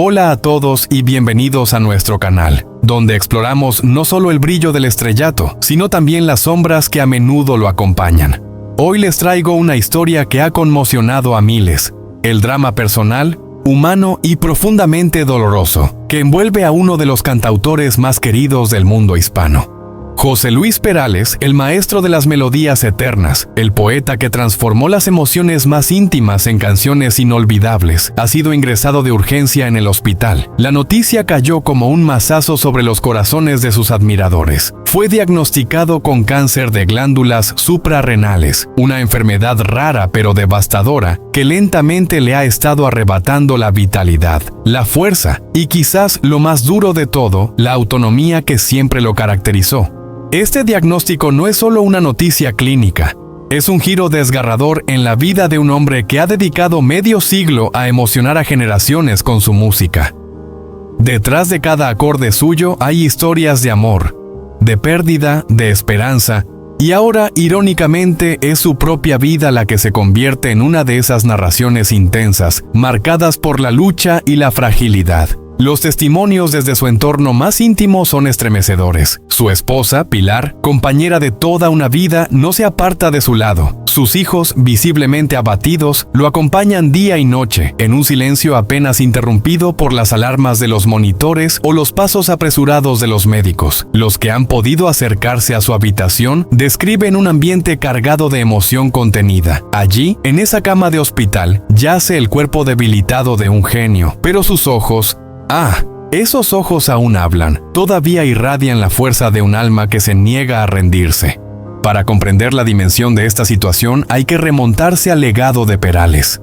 Hola a todos y bienvenidos a nuestro canal, donde exploramos no solo el brillo del estrellato, sino también las sombras que a menudo lo acompañan. Hoy les traigo una historia que ha conmocionado a miles, el drama personal, humano y profundamente doloroso, que envuelve a uno de los cantautores más queridos del mundo hispano. José Luis Perales, el maestro de las melodías eternas, el poeta que transformó las emociones más íntimas en canciones inolvidables, ha sido ingresado de urgencia en el hospital. La noticia cayó como un mazazo sobre los corazones de sus admiradores. Fue diagnosticado con cáncer de glándulas suprarrenales, una enfermedad rara pero devastadora que lentamente le ha estado arrebatando la vitalidad, la fuerza y quizás lo más duro de todo, la autonomía que siempre lo caracterizó. Este diagnóstico no es solo una noticia clínica, es un giro desgarrador en la vida de un hombre que ha dedicado medio siglo a emocionar a generaciones con su música. Detrás de cada acorde suyo hay historias de amor, de pérdida, de esperanza, y ahora, irónicamente, es su propia vida la que se convierte en una de esas narraciones intensas, marcadas por la lucha y la fragilidad. Los testimonios desde su entorno más íntimo son estremecedores. Su esposa, Pilar, compañera de toda una vida, no se aparta de su lado. Sus hijos, visiblemente abatidos, lo acompañan día y noche, en un silencio apenas interrumpido por las alarmas de los monitores o los pasos apresurados de los médicos. Los que han podido acercarse a su habitación describen un ambiente cargado de emoción contenida. Allí, en esa cama de hospital, yace el cuerpo debilitado de un genio, pero sus ojos, esos ojos aún hablan, todavía irradian la fuerza de un alma que se niega a rendirse. Para comprender la dimensión de esta situación hay que remontarse al legado de Perales.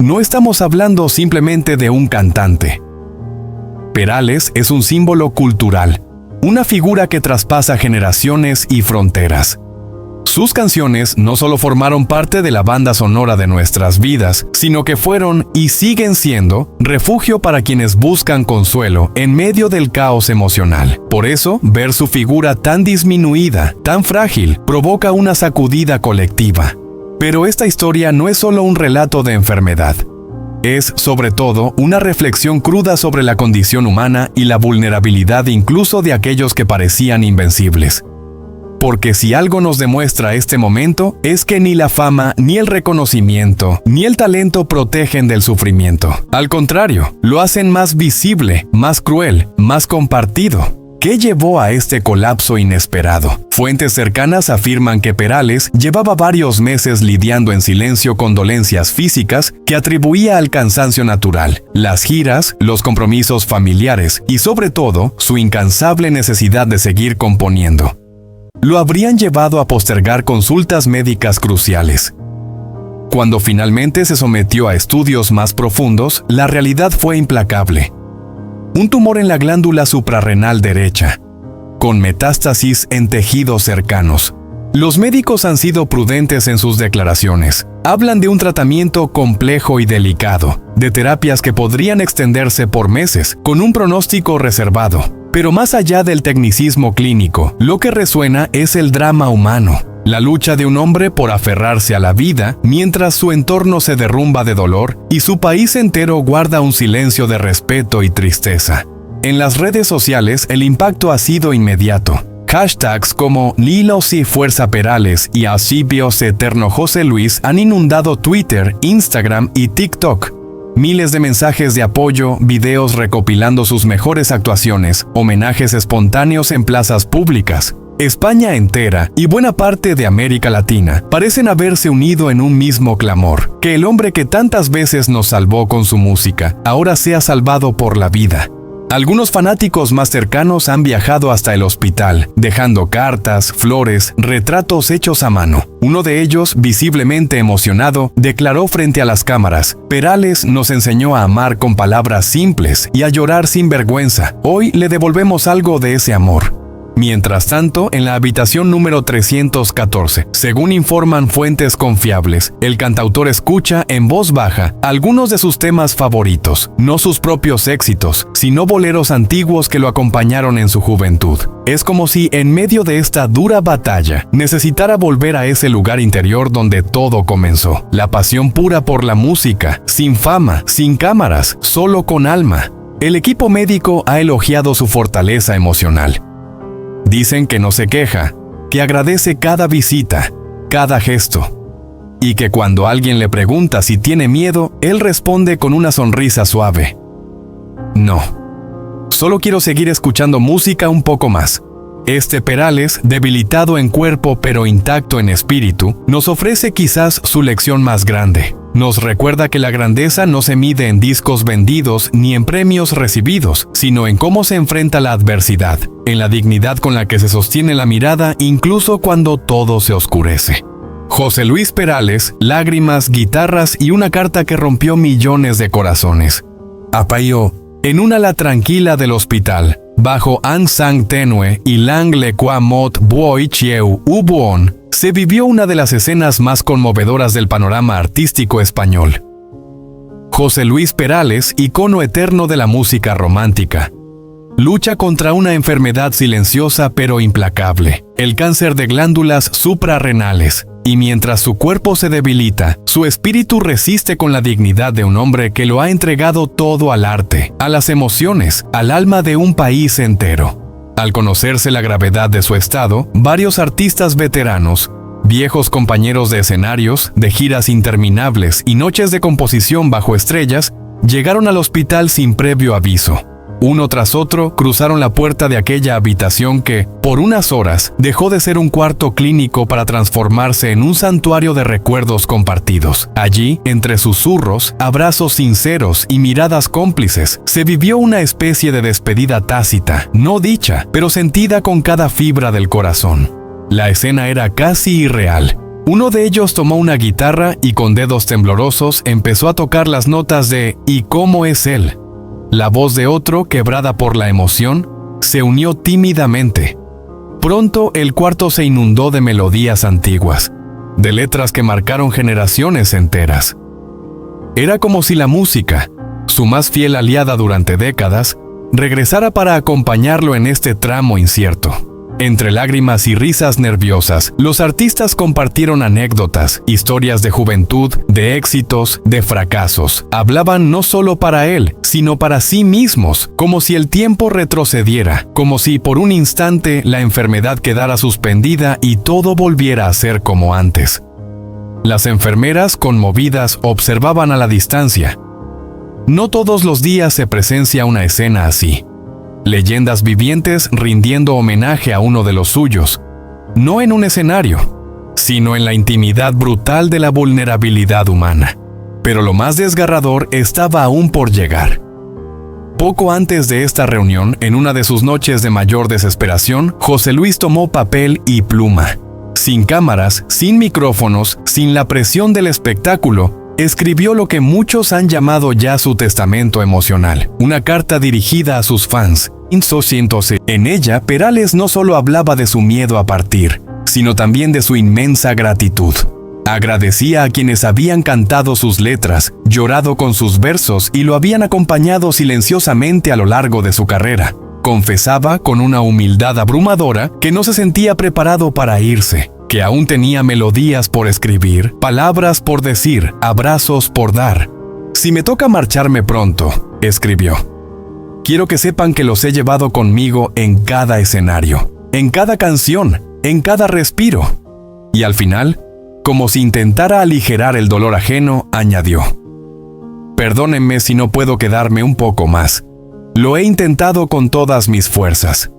No estamos hablando simplemente de un cantante. Perales es un símbolo cultural, una figura que traspasa generaciones y fronteras. Sus canciones no solo formaron parte de la banda sonora de nuestras vidas, sino que fueron y siguen siendo refugio para quienes buscan consuelo en medio del caos emocional. Por eso, ver su figura tan disminuida, tan frágil, provoca una sacudida colectiva. Pero esta historia no es solo un relato de enfermedad. Es, sobre todo, una reflexión cruda sobre la condición humana y la vulnerabilidad incluso de aquellos que parecían invencibles. Porque si algo nos demuestra este momento, es que ni la fama, ni el reconocimiento, ni el talento protegen del sufrimiento. Al contrario, lo hacen más visible, más cruel, más compartido. ¿Qué llevó a este colapso inesperado? Fuentes cercanas afirman que Perales llevaba varios meses lidiando en silencio con dolencias físicas que atribuía al cansancio natural, las giras, los compromisos familiares y sobre todo, su incansable necesidad de seguir componiendo. Lo habrían llevado a postergar consultas médicas cruciales. Cuando finalmente se sometió a estudios más profundos, la realidad fue implacable. Un tumor en la glándula suprarrenal derecha, con metástasis en tejidos cercanos. Los médicos han sido prudentes en sus declaraciones. Hablan de un tratamiento complejo y delicado, de terapias que podrían extenderse por meses, con un pronóstico reservado. Pero más allá del tecnicismo clínico, lo que resuena es el drama humano, la lucha de un hombre por aferrarse a la vida mientras su entorno se derrumba de dolor y su país entero guarda un silencio de respeto y tristeza. En las redes sociales el impacto ha sido inmediato. Hashtags como Lilo si fuerza Perales y Ascibios eterno José Luis han inundado Twitter, Instagram y TikTok. Miles de mensajes de apoyo, videos recopilando sus mejores actuaciones, homenajes espontáneos en plazas públicas. España entera y buena parte de América Latina parecen haberse unido en un mismo clamor, que el hombre que tantas veces nos salvó con su música, ahora sea salvado por la vida. Algunos fanáticos más cercanos han viajado hasta el hospital, dejando cartas, flores, retratos hechos a mano. Uno de ellos, visiblemente emocionado, declaró frente a las cámaras: Perales nos enseñó a amar con palabras simples y a llorar sin vergüenza. Hoy le devolvemos algo de ese amor. Mientras tanto, en la habitación número 314, según informan fuentes confiables, el cantautor escucha en voz baja algunos de sus temas favoritos, no sus propios éxitos, sino boleros antiguos que lo acompañaron en su juventud. Es como si en medio de esta dura batalla necesitara volver a ese lugar interior donde todo comenzó. La pasión pura por la música, sin fama, sin cámaras, solo con alma. El equipo médico ha elogiado su fortaleza emocional. Dicen que no se queja, que agradece cada visita, cada gesto, y que cuando alguien le pregunta si tiene miedo, él responde con una sonrisa suave. No, solo quiero seguir escuchando música un poco más. Este Perales, debilitado en cuerpo pero intacto en espíritu, nos ofrece quizás su lección más grande. Nos recuerda que la grandeza no se mide en discos vendidos ni en premios recibidos, sino en cómo se enfrenta la adversidad, en la dignidad con la que se sostiene la mirada incluso cuando todo se oscurece. José Luis Perales, lágrimas, guitarras y una carta que rompió millones de corazones. Apayó, en una ala tranquila del hospital, bajo An Sang Tenue y Lang Le Qua Mot Boi Chieu U Buon, se vivió una de las escenas más conmovedoras del panorama artístico español. José Luis Perales, icono eterno de la música romántica, lucha contra una enfermedad silenciosa pero implacable, el cáncer de glándulas suprarrenales, y mientras su cuerpo se debilita, su espíritu resiste con la dignidad de un hombre que lo ha entregado todo al arte, a las emociones, al alma de un país entero. Al conocerse la gravedad de su estado, varios artistas veteranos, viejos compañeros de escenarios, de giras interminables y noches de composición bajo estrellas, llegaron al hospital sin previo aviso. Uno tras otro cruzaron la puerta de aquella habitación que, por unas horas, dejó de ser un cuarto clínico para transformarse en un santuario de recuerdos compartidos. Allí, entre susurros, abrazos sinceros y miradas cómplices, se vivió una especie de despedida tácita, no dicha, pero sentida con cada fibra del corazón. La escena era casi irreal. Uno de ellos tomó una guitarra y con dedos temblorosos empezó a tocar las notas de «¿Y cómo es él?». La voz de otro, quebrada por la emoción, se unió tímidamente. Pronto el cuarto se inundó de melodías antiguas, de letras que marcaron generaciones enteras. Era como si la música, su más fiel aliada durante décadas, regresara para acompañarlo en este tramo incierto. Entre lágrimas y risas nerviosas, los artistas compartieron anécdotas, historias de juventud, de éxitos, de fracasos. Hablaban no solo para él, sino para sí mismos, como si el tiempo retrocediera, como si por un instante la enfermedad quedara suspendida y todo volviera a ser como antes. Las enfermeras, conmovidas, observaban a la distancia. No todos los días se presencia una escena así. Leyendas vivientes rindiendo homenaje a uno de los suyos, no en un escenario, sino en la intimidad brutal de la vulnerabilidad humana. Pero lo más desgarrador estaba aún por llegar. Poco antes de esta reunión, en una de sus noches de mayor desesperación, José Luis tomó papel y pluma. Sin cámaras, sin micrófonos, sin la presión del espectáculo, escribió lo que muchos han llamado ya su testamento emocional, una carta dirigida a sus fans. En ella, Perales no solo hablaba de su miedo a partir, sino también de su inmensa gratitud. Agradecía a quienes habían cantado sus letras, llorado con sus versos y lo habían acompañado silenciosamente a lo largo de su carrera. Confesaba con una humildad abrumadora que no se sentía preparado para irse, que aún tenía melodías por escribir, palabras por decir, abrazos por dar. «Si me toca marcharme pronto», escribió, «quiero que sepan que los he llevado conmigo en cada escenario, en cada canción, en cada respiro». Y al final, como si intentara aligerar el dolor ajeno, añadió, «Perdónenme si no puedo quedarme un poco más. Lo he intentado con todas mis fuerzas».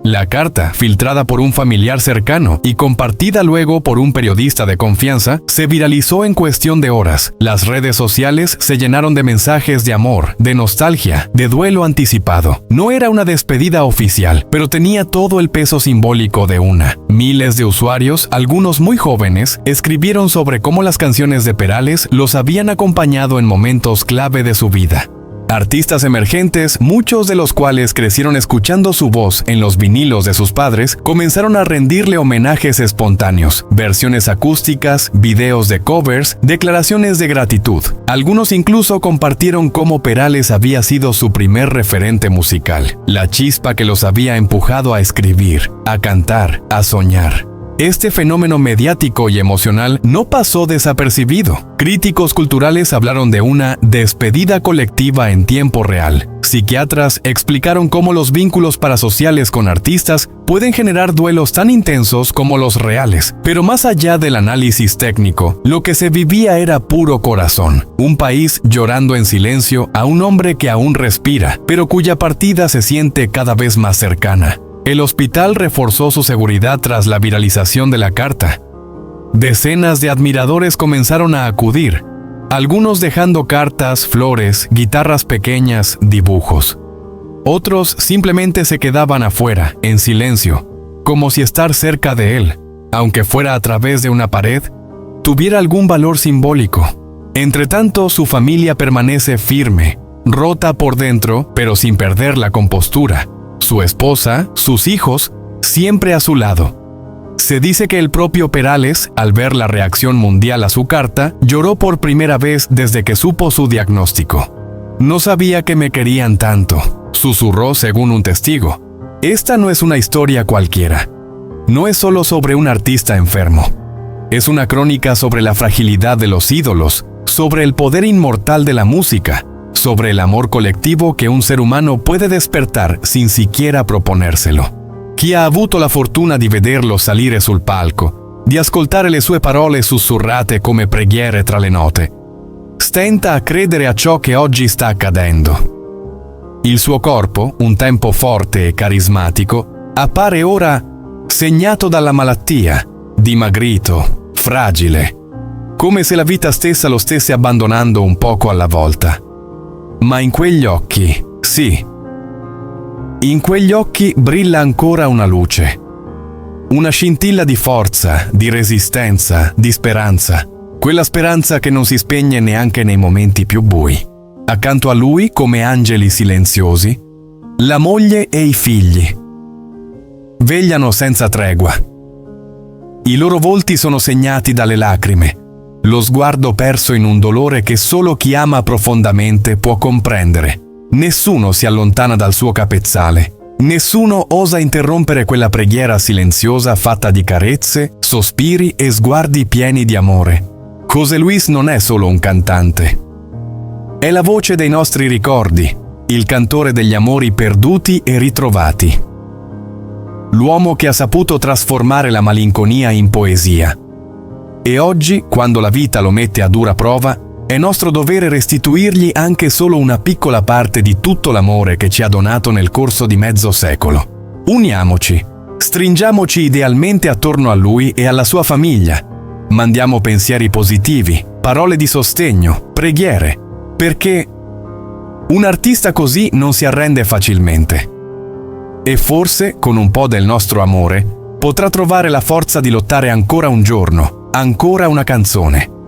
La carta, filtrada por un familiar cercano y compartida luego por un periodista de confianza, se viralizó en cuestión de horas. Las redes sociales se llenaron de mensajes de amor, de nostalgia, de duelo anticipado. No era una despedida oficial, pero tenía todo el peso simbólico de una. Miles de usuarios, algunos muy jóvenes, escribieron sobre cómo las canciones de Perales los habían acompañado en momentos clave de su vida. Artistas emergentes, muchos de los cuales crecieron escuchando su voz en los vinilos de sus padres, comenzaron a rendirle homenajes espontáneos, versiones acústicas, videos de covers, declaraciones de gratitud. Algunos incluso compartieron cómo Perales había sido su primer referente musical, la chispa que los había empujado a escribir, a cantar, a soñar. Este fenómeno mediático y emocional no pasó desapercibido. Críticos culturales hablaron de una despedida colectiva en tiempo real. Psiquiatras explicaron cómo los vínculos parasociales con artistas pueden generar duelos tan intensos como los reales. Pero más allá del análisis técnico, lo que se vivía era puro corazón. Un país llorando en silencio a un hombre que aún respira, pero cuya partida se siente cada vez más cercana. El hospital reforzó su seguridad tras la viralización de la carta. Decenas de admiradores comenzaron a acudir, algunos dejando cartas, flores, guitarras pequeñas, dibujos. Otros simplemente se quedaban afuera, en silencio, como si estar cerca de él, aunque fuera a través de una pared, tuviera algún valor simbólico. Entretanto, su familia permanece firme, rota por dentro, pero sin perder la compostura. Su esposa, sus hijos, siempre a su lado. Se dice que el propio Perales, al ver la reacción mundial a su carta, lloró por primera vez desde que supo su diagnóstico. No sabía que me querían tanto, susurró según un testigo. Esta no es una historia cualquiera. No es solo sobre un artista enfermo. Es una crónica sobre la fragilidad de los ídolos, sobre el poder inmortal de la música, sobre el amor collettivo che un ser umano puede despertar sin siquiera proponérselo. Chi ha avuto la fortuna di vederlo salire sul palco, di ascoltare le sue parole sussurrate come preghiere tra le note, stenta a credere a ciò che oggi sta accadendo. Il suo corpo, un tempo forte e carismatico, appare ora segnato dalla malattia, dimagrito, fragile, come se la vita stessa lo stesse abbandonando un poco alla volta. Ma in quegli occhi, sì, in quegli occhi brilla ancora una luce. Una scintilla di forza, di resistenza, di speranza. Quella speranza che non si spegne neanche nei momenti più bui. Accanto a lui, come angeli silenziosi, la moglie e i figli. Vegliano senza tregua. I loro volti sono segnati dalle lacrime. Lo sguardo perso in un dolore che solo chi ama profondamente può comprendere. Nessuno si allontana dal suo capezzale. Nessuno osa interrompere quella preghiera silenziosa fatta di carezze, sospiri e sguardi pieni di amore. José Luis non è solo un cantante. È la voce dei nostri ricordi, il cantore degli amori perduti e ritrovati. L'uomo che ha saputo trasformare la malinconia in poesia. E oggi, quando la vita lo mette a dura prova, è nostro dovere restituirgli anche solo una piccola parte di tutto l'amore che ci ha donato nel corso di mezzo secolo. Uniamoci, stringiamoci idealmente attorno a lui e alla sua famiglia. Mandiamo pensieri positivi, parole di sostegno, preghiere, perché un artista così non si arrende facilmente. E forse, con un po' del nostro amore, potrà trovare la forza di lottare ancora un giorno, ancora una canzone.